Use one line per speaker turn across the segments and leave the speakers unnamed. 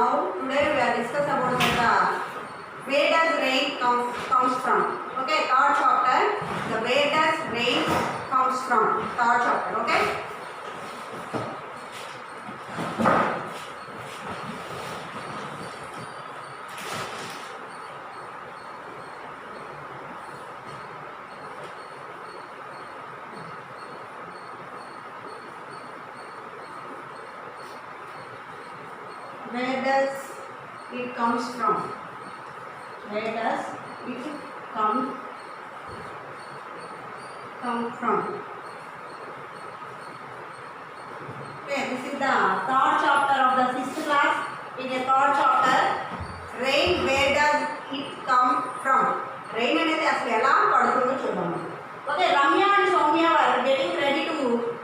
Now today we are discuss about the where does rain comes from. Okay, third chapter. The where does rain comes from. Third chapter. Okay. Where does it comes from? Where does it come from? Okay, this is the third chapter of the sixth class. In the third chapter, rain. Where does it come from? Rain అనేది అసలు ఎలా పడుతుందో చూద్దాం. Okay, Ramya and Soumya were getting ready to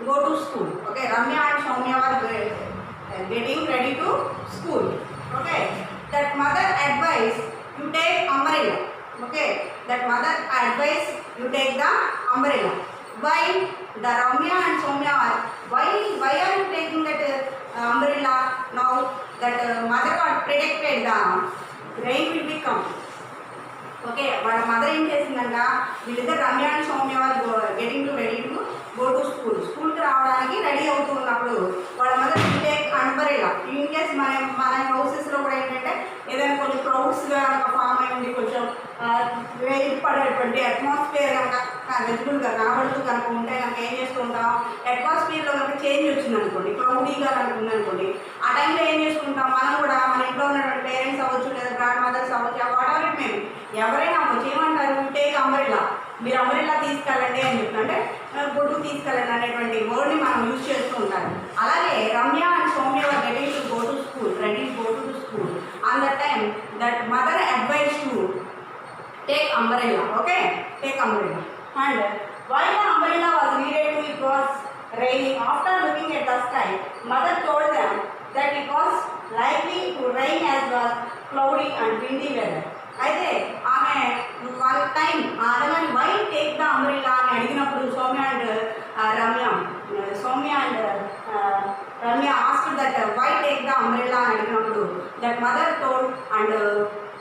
go to school. Okay, Ramya and Soumya were getting ready to school. Okay, that mother advised you take umbrella. Okay, that mother advised you take the umbrella. Why the Ramya and Soumya are why are you taking that umbrella now? That mother got predicted the rain will become. Okay వాళ్ళ mother ఏం చేసిందంట, వీళ్ళిద్దరు Ramya and Soumya వాళ్ళు getting ready to go to స్కూల్కి రావడానికి ready అవుతూ ఉన్నప్పుడు వాళ్ళ mother take umbrella. In case మన హౌసెస్లో కూడా ఏంటంటే ఏదైనా కొంచెం క్రౌడ్స్గా ఫామ్ అయి ఉంది, కొంచెం పడేటువంటి అట్మాస్ఫియర్ కనుక విజిబుల్గా కనబడుతూ కనుక ఉంటే కనుక ఏం చేస్తూ ఉంటాం, అట్మాస్ఫియర్లో కనుక చేంజ్ వచ్చిందనుకోండి, క్రౌడీగా కనుక ఉందనుకోండి, ఆ టైంలో ఏం చేసుకుంటాం మనం కూడా మన ఇంట్లో ఉన్నటువంటి పేరెంట్స్ అవ్వచ్చు లేదా గ్రాండ్ మదర్స్ అవ్వచ్చు, వాట్ ఎవర్ ఇట్ మేము ఎవరైనా అవ్వచ్చు ఏమంటారు, టేక్ అంబ్రెల్లా, మీరు అంబ్రెల్లా తీసుకెళ్ళండి అని చెప్పి, అంటే గొడుగు తీసుకెళ్ళండి అనేటువంటి వర్డ్ని మనం యూజ్ చేస్తూ ఉంటారు. అలాగే Ramya and Soumya were getting to go to school, ready to go to school. On that time that mother advice to take umbrella. Okay, take umbrella. And while the umbrella was needed to, it was raining. After looking at the sky, mother told them that it was likely to rain as well cloudy and windy weather. అయితే ఆమె వాళ్ళ time అడగని why take the umbrella అని అడిగినప్పుడు Soumya and Ramya asked that why take the umbrella అని అడిగినప్పుడు that mother told and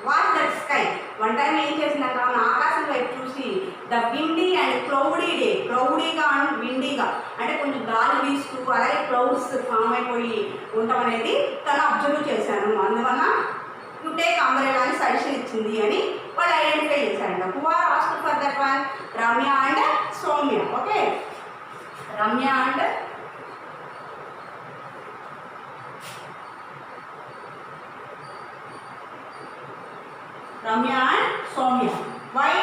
what that sky. One time ఏం చేసిందంటే ఆమె ఆకాశం వైపు చూసి the windy and cloudy day, క్లౌడీగా అండ్ విండీగా అంటే కొంచెం గాలి వీస్తూ అలాగే క్లౌడ్స్ ఫామ్ అయిపోయి ఉండటం అనేది తను అబ్జర్వ్ చేశాను, అందువల్ల టు టేక్ అంబ్రెల్లా అని సజెషన్ ఇచ్చింది అని వాళ్ళు ఐడెంటిఫై చేశారంట. Who are asked for that one? Ramya and Soumya. Okay, Ramya and Ramya and Soumya. Why?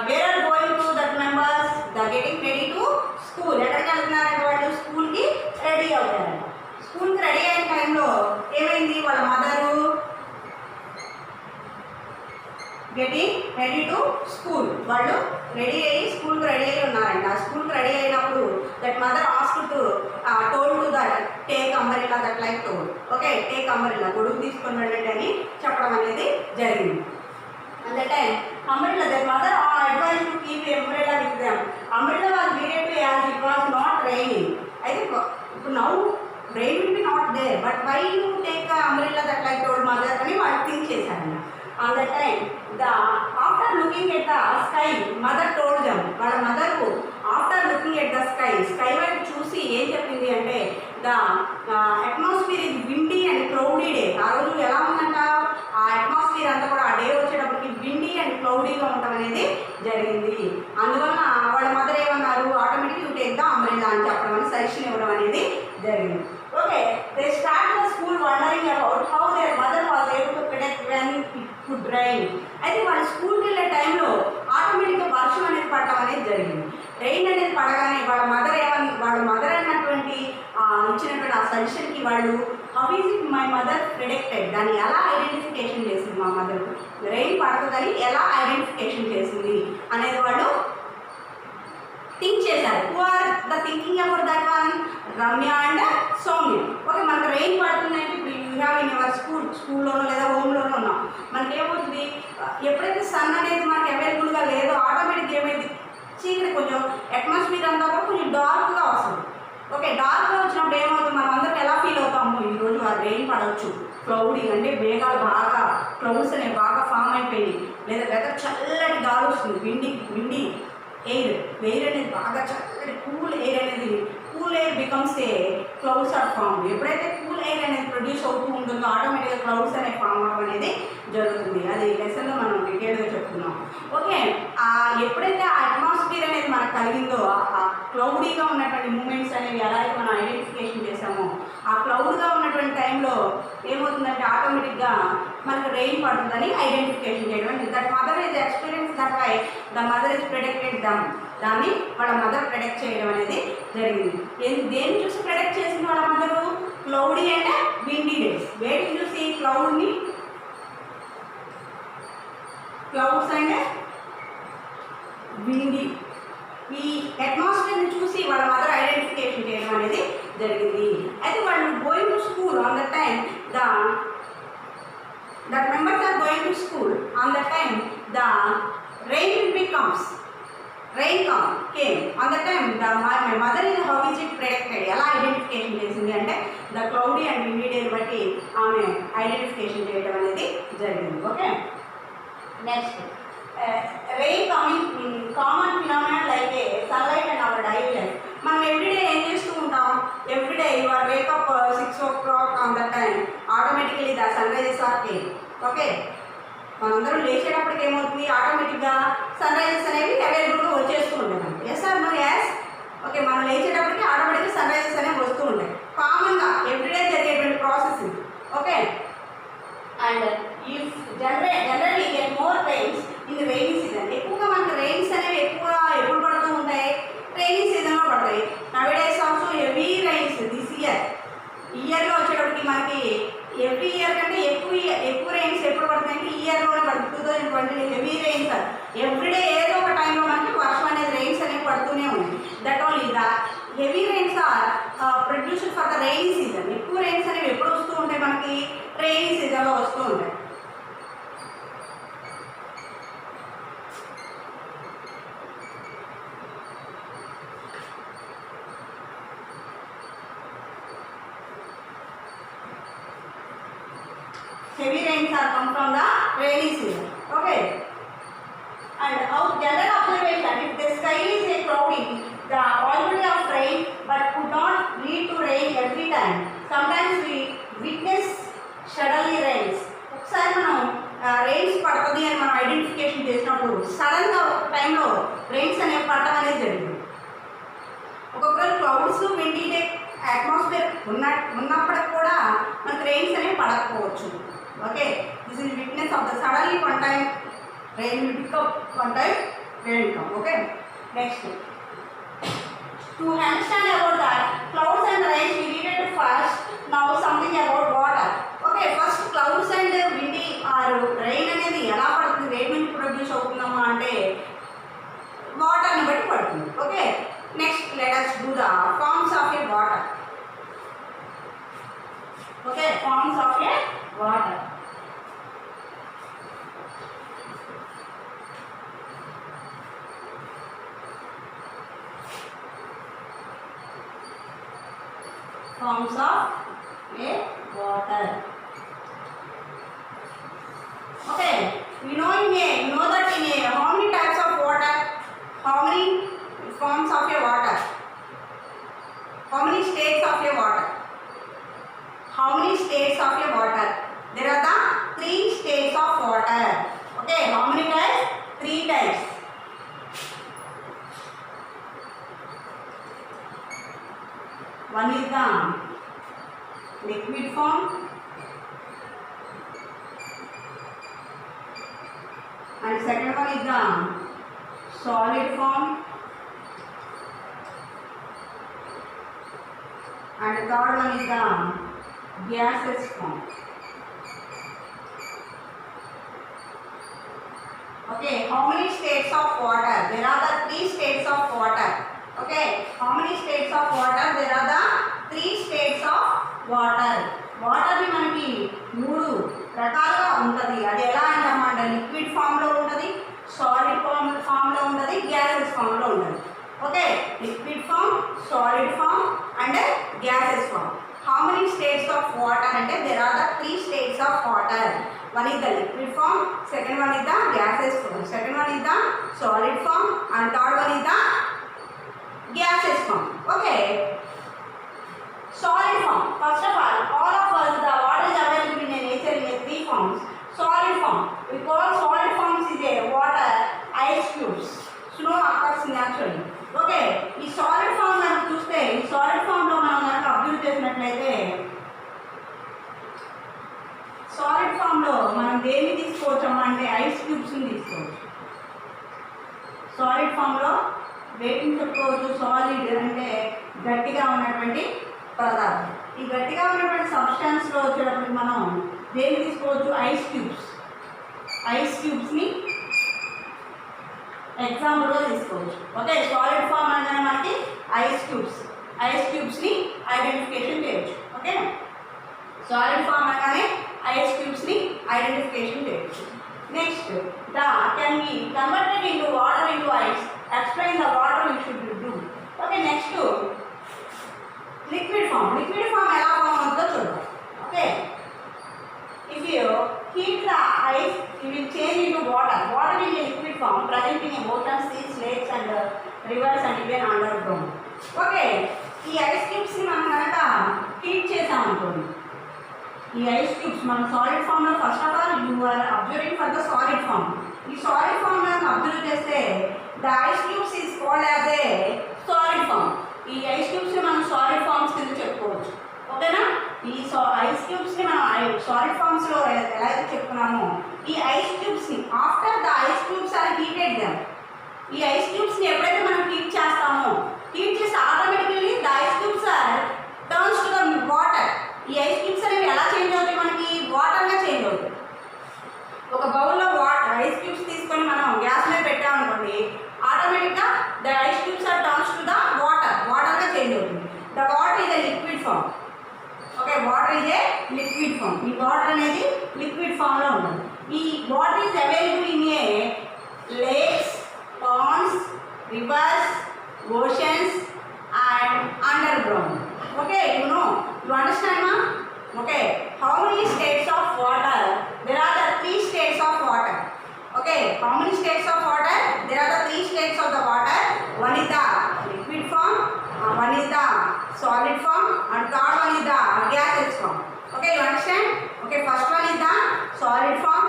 Where are going to that members? They are getting ready to school. ఎక్కడికి వెళ్తున్నారంటే వాళ్ళు స్కూల్కి రెడీ అవుతారంట. స్కూల్కి ready అయిన టైంలో ఏమైంది, వాళ్ళ mother getting ready to school, వాళ్ళు ready అయ్యి స్కూల్కి రెడీ అయ్యి ఉన్నారంట. ఆ స్కూల్కి రెడీ అయినప్పుడు that mother asked to told to that take umbrella, that like told. Okay, take umbrella, గొడుగు తీసుకొని వెళ్ళండి అని చెప్పడం అనేది జరిగింది. At that time, umbrella, their mother advised to keep umbrella with them. Umbrella was needed to as it was not raining. I think now rain will be not there, but why you take the umbrella that like told mother? అని వాళ్ళు think చేశారన్న. On that time, after looking at the sky, mother told them. వాళ్ళ మదర్కు after looking at the sky వైపు చూసి ఏం చెప్పింది అంటే the atmosphere is windy and cloudy day. ఆ రోజు ఎలా ఉందంట, ఆ అట్మాస్ఫియర్ అంతా కూడా ఆ డే వచ్చేటప్పటికి విండీ అండ్ క్లౌడీగా ఉండటం అనేది జరిగింది. అందువల్ల వాళ్ళ మదర్ ఏమన్నారు, automatic you take the umbrella అని చెప్పడం అని సజెషన్ ఇవ్వడం అనేది జరిగింది. Okay, they start the school wondering about how there mother was able to predict when it could rain. అయితే వాళ్ళు స్కూల్కి వెళ్ళే టైంలో ఆటోమేటిక్గా వర్షం అనేది పడటం అనేది జరిగింది. రెయిన్ అనేది పడగానే వాళ్ళ మదర్ అన్నటువంటి ఇచ్చినటువంటి ఆ సజెషన్కి వాళ్ళు how is it my mother predicted, దాన్ని ఎలా ఐడెంటిఫికేషన్ చేసింది మా మదర్, రెయిన్ పడుతుందని ఎలా ఐడెంటిఫికేషన్ చేసింది అనేది వాళ్ళు థింక్ చేశారు. Who are the thinking about that one? Ramya and Soumya. Okay, మనకు రెయిన్ పడుతుందంటే ఇప్పుడు యూ హ్యావ్ ఇన్ యువర్ స్కూల్లోనో లేదా హోమ్లోనో ఉన్నాం, మనకి ఏమవుతుంది, ఎప్పుడైతే సన్ అనేది మనకి అవైలబుల్గా లేదో ఆటోమేటిక్గా ఏమైంది, చీకటి కొంచెం అట్మాస్ఫియర్ అంతా కూడా కొంచెం డార్క్గా వస్తుంది. ఓకే, డార్క్గా వచ్చినప్పుడు ఏమవుతుంది, మనం అందరం ఎలా ఫీల్ అవుతాము, ఈరోజు రెయిన్ పడవచ్చు. క్లౌడీ అంటే మేఘాలు బాగా క్లౌడ్స్ అనేవి బాగా ఫామ్ అయిపోయి, లేదా వెదర్ చల్లటి గాలి వస్తుంది, విండి ఎయిర్ అనేది బాగా చల్లటి కూల్ ఎయిర్ అనేది, cool air becomes a clouds are form. ఎప్పుడైతే కూల్ ఎయిర్ అనేది ప్రొడ్యూస్ అవుతూ ఉంటుందో ఆటోమేటిక్గా క్లౌడ్స్ అనేవి ఫామ్ అవ్వడం అనేది జరుగుతుంది. అది లెసన్లో మనం డీటెయిల్గా చెప్తున్నాం. ఓకే, ఎప్పుడైతే ఆ అట్మాస్ఫియర్ అనేది మనకు కలిగిందో, ఆ క్లౌడీగా ఉన్నటువంటి మూమెంట్స్ అనేవి ఎలా అయితే మనం ఐడెంటిఫికేషన్ చేసామో, ఆ క్లౌడ్గా ఉన్నటువంటి టైంలో ఏమవుతుందంటే ఆటోమేటిక్గా మనకు రెయిన్ పడుతుందని ఐడెంటిఫికేషన్ చేయడం. That mother is experience that why the mother is predicted them. దాన్ని వాళ్ళ మదర్ ప్రెడిక్ట్ చేయడం అనేది జరిగింది. దేన్ని చూసి ప్రెడిక్ట్ చేసింది వాళ్ళ మదరు? క్లౌడీ అంటే విండీ డేస్. వేటిని చూసి? క్లౌడ్ని, క్లౌడ్స్ అంటే విండీ, ఈ అట్మాస్ఫియర్ని చూసి వాళ్ళ మదర్ ఐడెంటిఫికేషన్ చేయడం అనేది జరిగింది. అయితే వాళ్ళు going to school on the time that members are going to school on the time the rain came on the time my mother is how is it predicted, ఎలా identification చేసింది అంటే the cloudy and windy day బట్టి ఆమె identification చేయడం అనేది జరిగింది. Okay, next rain common phenomena like a sunlight and our daily life. మనం everyday ఏం చేస్తూ ఉంటాం? Everyday your wake up 6 o'clock on the time automatically the sun rises or came. Okay, మనందరం లేచేటప్పటికి ఏమవుతుంది? ఆటోమేటిక్గా సన్ రైజెస్ అనేవి అవైలబుల్గా వచ్చేస్తూ ఉంటాయి మనకి. Yes or no? Yes. Okay, మనం లేచేటప్పటికి ఆటోమేటిక్గా సన్ రైజెస్ అనేవి వస్తూ ఉంటాయి. కామన్గా ఎవ్రీడే జరిగేటువంటి ప్రాసెస్ ఇది. Okay, and if generally get more rains in rainy season. ఎక్కువగా మనకి రెయిన్స్ అనేవి ఎక్కువగా ఎప్పుడు పడుతూ ఉంటాయి? రెయినీ సీజన్లో పడతాయి. Nowadays also heavy rains this ఇయర్లో వచ్చేటప్పటికి మనకి ఎవ్రీ ఇయర్ కంటే ఎక్కువ రైన్స్ ఎప్పుడు పడుతాయంటే ఈ ఇయర్లోనే పడుతుంది. 2020 హెవీ రైన్స్ ఎవ్రీడే ఏదో ఒక టైంలో మనకి వర్షం అనేది రైన్స్ అనేవి పడుతూనే ఉంది. That only the heavy rains are produced for the rainy season. ఎక్కువ రైన్స్ అనేవి ఎప్పుడు వస్తూ ఉంటాయి? మనకి రెయినీ సీజన్లో వస్తూ ఉంటాయి. Heavy rains are come from the rainy season. Okay, and our general observation, if the sky is a cloudy, the possibility of rain but could not lead to rain every time. Sometimes we witness suddenly rains. ఒకసారి మనం rains పడుతుంది అని మనం identification చేసినప్పుడు సడన్గా ఒక టైంలో rains అనేవి పడటం అనేది జరిగింది. ఒక్కొక్కరు క్లౌడ్స్ విండీ డే అట్మాస్ఫియర్ ఉన్నప్పటికి కూడా మనకు రెయిన్స్ అనేవి పడకపోవచ్చు. Okay, this is witness of the suddenly one time rain will pick up, one time rain will come. Okay, next, to understand about that clouds and rain we needed to first now something about water. Okay, first clouds and windy or rain అనేది ఎలా పడుతుంది, వేడి నుంచి produce అవుతుందమ్మా అంటే వాటర్ని బట్టి పడుతుంది. Okay, next let us do the forms of a water. Okay, forms of a water. Forms of a water. Okay, we know that in a how many types of water, how many forms of a water, how many states of a water, how many states of a water? There are the 3 states of water. Okay, how many types? 3 types. One is the liquid form and second one is the solid form and the third one is the gaseous form. Okay, how many states of water? There are the 3 states of water. Okay, how many states of water? There are the 3 states of water. Water ని మనకి 3 రకాలుగా ఉంటుంది. అది ఎలా అంటామంట? Liquid ఫామ్లో ఉంటుంది, solid ఫామ్లో ఉంటుంది, గ్యాసెస్ ఫామ్లో ఉంటుంది. Okay, liquid form, solid form and gases form. How many states of water అంటే there are the three states of water. One is the liquid form, second one is the gaseous form, second one is the solid form, and third one is the gaseous form. Okay, solid form. First of all of us, the water is available in nature in three forms. Solid form, we call solid forms is a water ice cubes. Snow occurs naturally. Okay, ఈ solid form మనం చూస్తే ఈ solid ఫామ్లో మనం కనుక observe చేసినట్లయితే solid ఫామ్లో మనం దేన్ని తీసుకోవచ్చు అంటే ఐస్ క్యూబ్స్ని తీసుకోవచ్చు. సాలిడ్ ఫామ్లో వేటిని చెప్పుకోవచ్చు? సాలిడ్ అంటే గట్టిగా ఉన్నటువంటి పదార్థం. ఈ గట్టిగా ఉన్నటువంటి సబ్స్టాన్స్లో వచ్చేటప్పటికి మనం దేన్ని తీసుకోవచ్చు? Ice cubes. ఐస్ క్యూబ్స్ని ఎగ్జాంపుల్గా తీసుకోవచ్చు. ఓకే, సాలిడ్ ఫామ్ అనగానే మనకి ఐస్ క్యూబ్స్ని ఐడెంటిఫికేషన్ చేయొచ్చు. ఓకే, సాలిడ్ ఫామ్ అనగానే ఐస్ క్యూబ్స్ని ఐడెంటిఫికేషన్ చేయొచ్చు. Next, the can be converted into water into ice. Explain the water you should do. Okay, next liquid form. Liquid form ఎలా form అవుతుందో చూద్దాం. Okay, if you heat the ice, it will change into water. Water is a liquid form present in oceans, seas, lakes and rivers and even underground. Okay, ఈ ice cubes ని మనం కనుక heat చేసామనుకోండి, ఈ ice cubes మనం solid form లో first of all you are observing for the solid form. ఈ solid form మనం అబ్జర్వ్ చేస్తే the ice cubes is called as a solid form. ఈ ఐస్ క్యూబ్స్ ని మనం సాలిడ్ ఫామ్స్ కింద చెప్పుకోవచ్చు. ఓకేనా, ఈ ఐస్ క్యూబ్స్ని మనం సాలిడ్ ఫామ్స్లో ఎలా అయితే చెప్పుకున్నామో, ఈ ఐస్ క్యూబ్స్ని after the ice cubes are heated them, ఈ ఐస్ క్యూబ్స్ని ఎప్పుడైతే మనం హీట్ చేస్తామో, హీట్ చేసి automatically the ice cubes are turns to the water. ఈ ఐస్ క్యూబ్స్ అనేవి ఎలా చేంజ్ అవుతాయి? మనకి వాటర్గా చేంజ్ అవుతాయి. ఒక బౌల్లో ఐస్ క్యూబ్స్ తీసుకొని మనం గ్యాస్ మీద పెట్టామనుకోండి, ఆటోమేటిక్గా the ice cubes are turns to the వాటర్గా చేంజ్ అవుతుంది. The water is a liquid form. Okay, water is a liquid form. ఈ వాటర్ అనేది లిక్విడ్ ఫామ్లో ఉంటుంది. ఈ water is available in a lakes, ponds, rivers, oceans and underground. Okay, you understand ma? Okay, how many states of water? There are the three states of water. Okay, how many states of water? There are the three states of the water. One is the liquid form, one is the solid form, and third one is the gaseous form. Okay, you understand? Okay, first one is the solid form,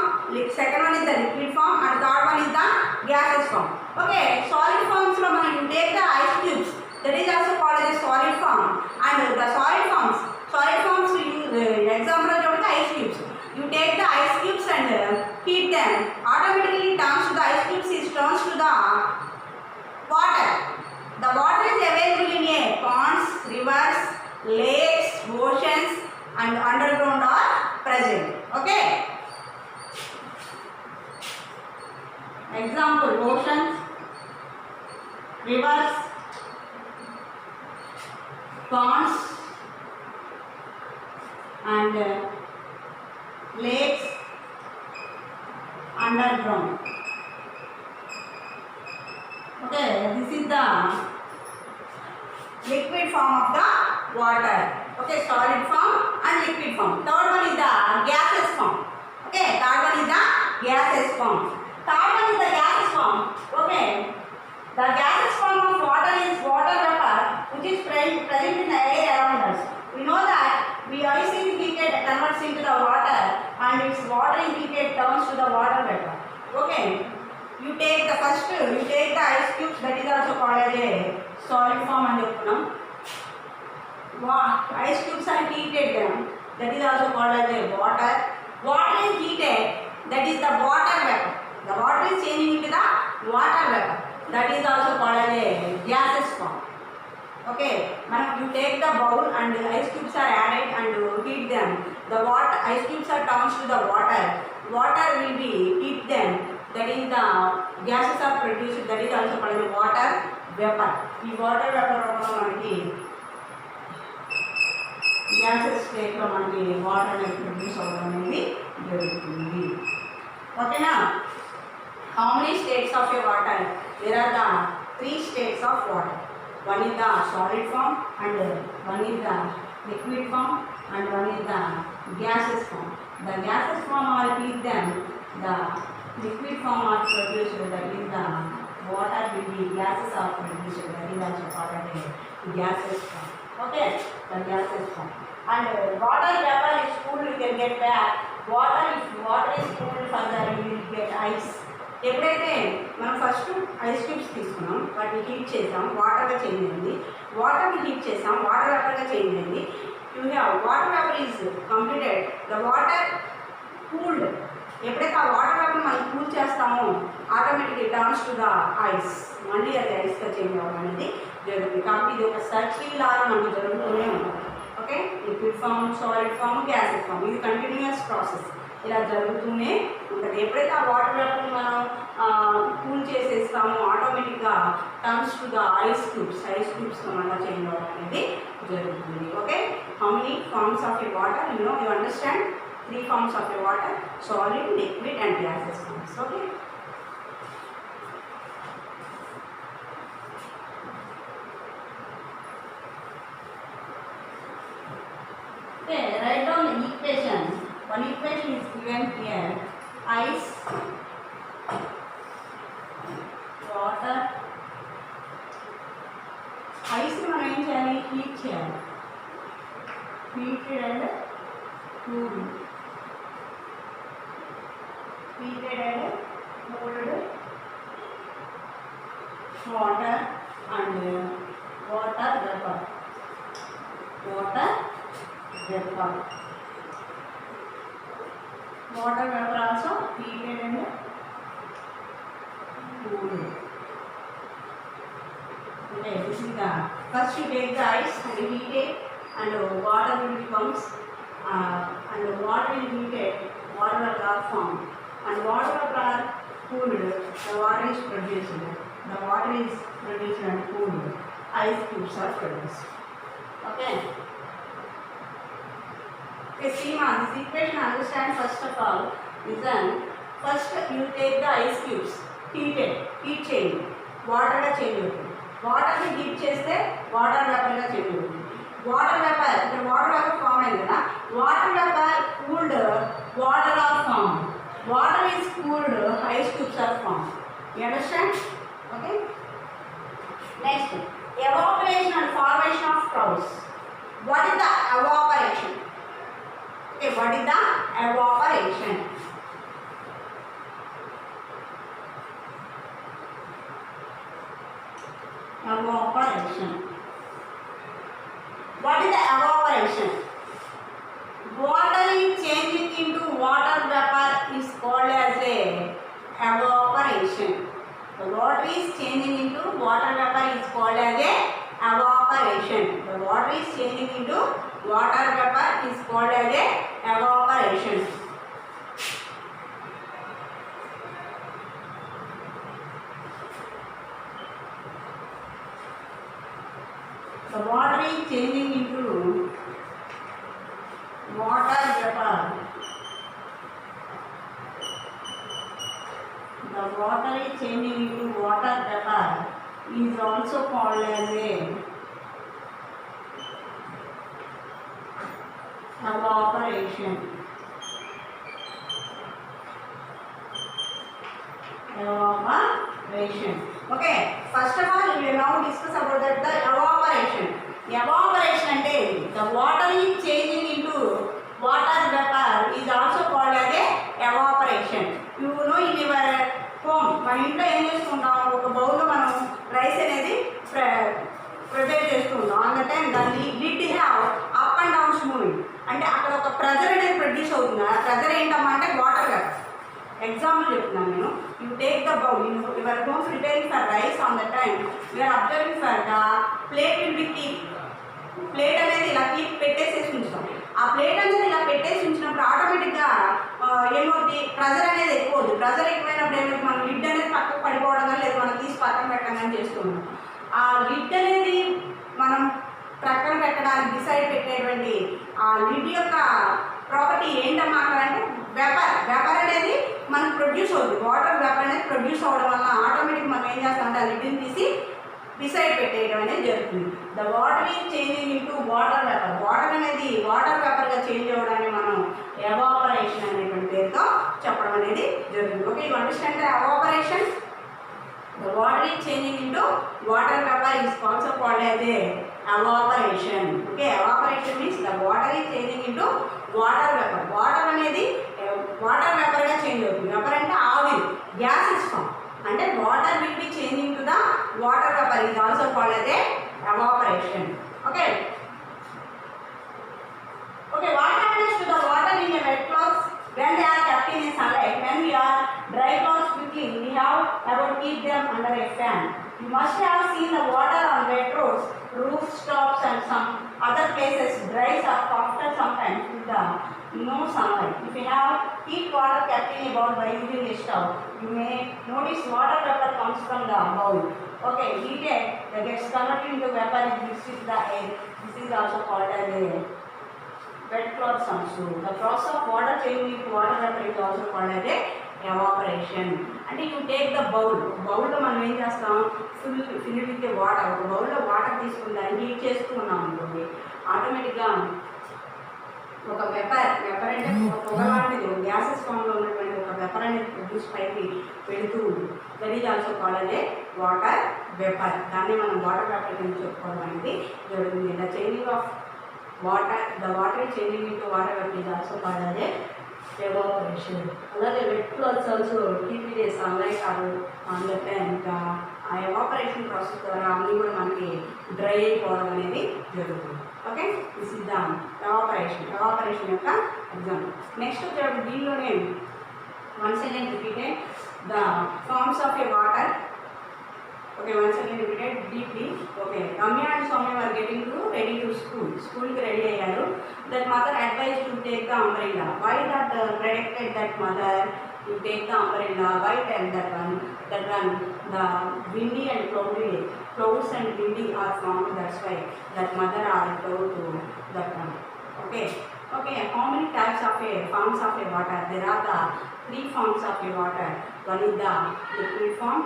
second one is the liquid form, and third one is the gaseous form. Okay, solid forms lo man you take the ice cubes, that is also called as a solid form, and the solid forms you example of the ice cubes. You take the ice cubes and heat them, automatically turns to the ice cubes is turns to the water. The water is available in a ponds, rivers, lakes, oceans and underground are present. Okay, example oceans, rivers, ponds and lakes, underground. Okay, this is the liquid form of the water. Okay, solid form and liquid form. Third one is the gaseous form. Okay, third one is the gaseous form. Third one is the gaseous form. Okay, the gaseous form of water is water vapor which is present in the air around us. We know that we ice is heated converts into the water and its water is heated turns to the water vapor. Okay, you take the ice cubes, that is also called as a solid form and ice cubes are heated them, that is also called as a water. Water is heated, that is the water vapor. The water is changing into the water vapor, that is also called as a gaseous form. Okay, now you take the bowl and the ice cubes are added and heat them. The ice cubes are turned to the water. Water will be heat them, that is the gases are produced, that is also called as water vapor. The water vapor manaki gases state lo manaki water అనేది produce అవడం అనేది జరుగుతుంది. Okay na? How many states of a water? There are the three states of water. One is the solid form and one is the liquid form and one is the gaseous form. The gaseous form are heat them, the liquid form are produced, that is the water will be gases are produced, that is also called as gaseous form. Okay, the gaseous form. And water vapor is cooled, you can get back. Water, if water is cooled further, you will get ice. ఎప్పుడైతే మనం first ice cubes తీసుకున్నాం, వాటిని heat చేసాం, వాటర్గా change అయింది. వాటర్ని heat చేసాం, water వేపర్గా change అయింది. You have water vapour is completed, the water cooled. ఎప్పుడైతే ఆ వాటర్ వేపర్ మనం కూల్ చేస్తామో ఆటోమేటిక్గా టర్న్స్ టు ద ఐస్, మళ్ళీ అది ఐస్గా చేంజ్ అవ్వడం అనేది జరుగుతుంది. కాబట్టి ఇది ఒక సర్కిల్ లాగా మనకు జరుగుతూనే ఉంటుంది. Okay, liquid form, solid form, gases form, ఇది కంటిన్యూస్ ప్రాసెస్ ఇలా జరుగుతూనే ఉంటుంది. ఎప్పుడైతే ఆ వాటర్ వేపర్ని మనం కూల్ చేసేస్తామో ఆటోమేటిక్గా టర్న్స్ టు ద ఐస్ క్యూబ్స్తో మళ్ళీ చేంజ్ అవ్వడం అనేది జరుగుతుంది. Okay, how many forms of a water, you understand 3 forms of a water: solid, liquid and gaseous forms. Okay. Okay, write down the equation. One equation is given here: ice, water. Ice ni మనం ఏం చేయాలి? Heat చేయాలి. Heated and cooled. Heated and cooled water and water vapor. Water vapor. Water vapor also heated and cooled. Okay, this is the first you take the ice and heat it, and water will becomes and water will heated, water vapor formed, and water vapor cooled, the water is produced. The water is produced and cooled, ice cubes are produced. Okay. Okay, see ma, this equation understand first of all. Listen, first you take the ice cubes, heat change, water ga change అవుతుంది. Water ని heat చేస్తే water vapour గా change అవుతుంది. Water vapour, ఇక్కడ water vapour form అయింది కదా, water vapour cooled, water are form, water is cooled, ice cubes are form. You understand? Okay. Next, evaporation and formation of clouds. What is the evaporation? Okay, what is the evaporation? Evaporation. What is the evaporation? Water is changing into water vapor is called as a evaporation. The water is changing into water vapor is called as a evaporation. The water is changing into water vapor is called as a evaporation. The water is changing into water vapor. The water is changing into water vapor is also called as a evaporation. Evaporation. Okay, first of all we will now discuss about that the evaporation. Evaporation ante the water is changing into water vapor is also called as a evaporation. You know, in your home మన ఇంట్లో ఏం చేసుకుంటాం, ఒక బౌల్లో మనం rice అనేది prepare చేస్తుంటాం. On the time దాన్ని lid have up and downs moving, అంటే అక్కడ ఒక ప్రెజర్ అనేది ప్రొడ్యూస్ అవుతుంది. ఆ ప్రెజర్ ఏంటమ్మా అంటే వాటర్ వేపర్. ఎగ్జాంపుల్ చెప్తున్నాను నేను. You take the bowl, your home preparing for rice, on the time you are observing for the plate will be keep. Plate అనేది ఇలా కీప్ పెట్టేసేసి ఉంచుతాం. ఆ ప్లేట్ అనేది ఇలా పెట్టేసి ఉంచినప్పుడు ఆటోమేటిక్గా ఏమవుతుంది, ప్రెజర్ అనేది ఎక్కువ అవుతుంది. ప్రెజర్ ఎక్కువైనప్పుడు ఏమైతే మనం లిడ్ అనేది పక్కకు పడిపోవడం కానీ లేదు మనం తీసి పక్కన పెట్టడం కానీ చేస్తున్నాం. ఆ లిడ్ అనేది మనం ప్రక్కన పెట్టడానికి డిసైడ్ పెట్టేటువంటి ఆ లిడ్ యొక్క ప్రాపర్టీ ఏంటమ్మా అక్కడ అంటే వేపర్ అనేది మనకు ప్రొడ్యూస్ అవుతుంది. వాటర్ వేపర్ అనేది ప్రొడ్యూస్ అవ్వడం వల్ల ఆటోమేటిక్ మనం ఏం చేస్తామంటే ఆ లిడ్ని తీసి డిసైడ్ పెట్టేయడం అనేది జరుగుతుంది. The water is changing into water vapour. Water అనేది వాటర్ వేపర్గా చేంజ్ అవ్వడాన్ని మనం evaporation. The water is changing into water vapor is also called as a evaporation. Okay, evaporation means the water is changing into water vapor. Water అనేది water vapour గా change అవుతుంది. Vapour అంటే ఆవిరి, gases form. అంటే water will be changing to the water vapour is also called as a evaporation. Okay. Okay, what happens to the water in a wet cloth when they are kept in a sunlight? When we are dry clothes quickly, we have about keep them under a fan. You must have seen the water on wet roads, rooftops and some other places dries up after some time with the no sunlight. If you have heat water kept in a bowl by using a stove, you may notice water vapor comes from the bowl. Okay, heated, that gets converted into vapor and mixed with the air. This is also called as a wet cloth also. The process of water changing into water vapor is also called as a evaporation. అంటే you take the బౌల్లో మనం ఏం చేస్తాం, fill with water. ఒక బౌల్లో water తీసుకుని దాన్ని heat చేస్తూ ఉన్నాం అనుకోండి, ఆటోమేటిక్గా ఒక వెపర్ అంటే ఒక పొగ లాంటిది, గ్యాసెస్ ఫామ్లో ఉన్నటువంటి ఒక వెపర్ అనేది ప్రొడ్యూస్ పైకి వెళుతూ ఉంటుంది. దట్ ఈజ్ ఆల్సో కాల్డ్ అదే వాటర్ వెపర్. దాన్ని మనం వాటర్ వేపర్ కింద చెప్పుకోవడం అనేది జరుగుతుంది. The changing of water, the water changing into water vapour is also called అదే evaporation. అలాగే wet clothes also keep it a sunlight or on the time. ఇంకా ఆ ఎవాపరేషన్ ప్రాసెస్ ద్వారా అన్నీ కూడా మనకి డ్రై అయిపోవడం అనేది జరుగుతుంది. Okay, this is the evaporation యొక్క ఎగ్జాంపుల్. నెక్స్ట్ వచ్చేటప్పుడు దీనిలోనే once again repeated the forms of a water. Okay, once again repeated deeply. Okay, Ramya and Soumya were getting ready to school. School ki ready ayyaru. That mother advised to take the umbrella. Why that predicted that mother to take the umbrella? Why tell that one? That one, the windy and cloudy, clouds and windy are formed. That's why that mother are told to that one. Okay. Okay, how many types of forms of a water? There are the 3 forms of a water. One is the liquid form.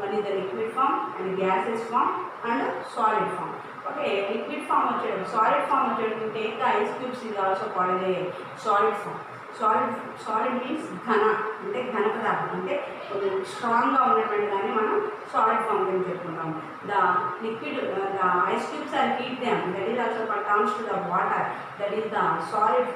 One is the liquid form and gaseous form and solid form. Okay, liquid form వచ్చేది, solid form వచ్చేది take the ice cubes is also called a solid form. Solid means ఘన, అంటే ఘన పదార్థం, అంటే స్ట్రాంగ్గా ఉన్నటువంటి దాన్ని మనం సాలిడ్ ఫామ్ గురించి చెప్పుకుంటాం. The liquid, the ice cubes are keep them, that is also comes to the water, that is the solid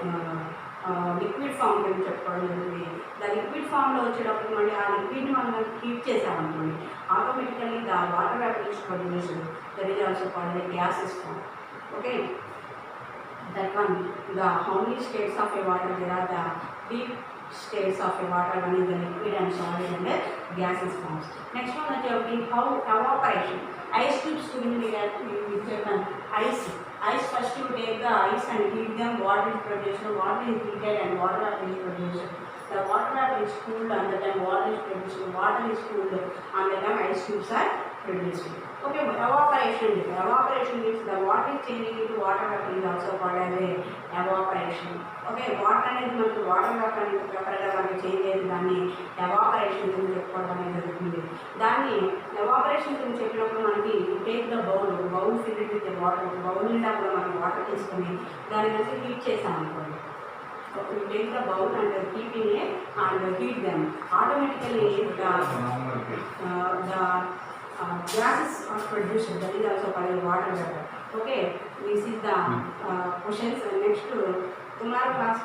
liquid form గురించి చెప్పుకోవడం జరుగుతుంది. ద లిక్విడ్ ఫామ్లో వచ్చేటప్పుడు మళ్ళీ ఆ లిక్విడ్ని మనం కీప్ చేసామనుకోండి, automatically the water vapour is produced, that is also called the gases form. Okay, that one, the how many states of a water? There are the 3 states of a water. One is the liquid and solid and the gaseous forms. Next one is how evaporation. Ice cubes gurinchi cheppan. Ice first you take the ice and heat them. Water is produced, water is heated and water is produced. The water is cooled and the time water is produced. Water is cooled and the time ice cubes are produced. Okay, evaporation means the water is changing into water vapor is also called as a evaporation. Okay, water అనేది మనకు water vapour వేపర్గా మనకి change అయ్యేది, దాన్ని evaporation గురించి చెప్పుకోవడం అనేది జరుగుతుంది. దాన్ని ఎవాపరేషన్ గురించి చెప్పినప్పుడు మనకి take the bowl fill with water, bowl నిండా కూడా మనం వాటర్ తీసుకొని దాని నుంచి హీట్ చేసాం అనుకోండి. Okay, take the bowl and keeping it and heat them. Automatically the gases are produced. That is also called water vapor. Okay, this is the questions. Next tomorrow class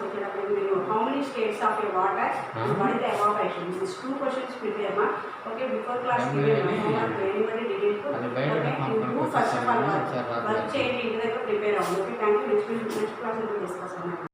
how many states of a water? What is the evaporation? These 2 questions prepare ma. Okay, before class anybody did it. Okay, you do first of all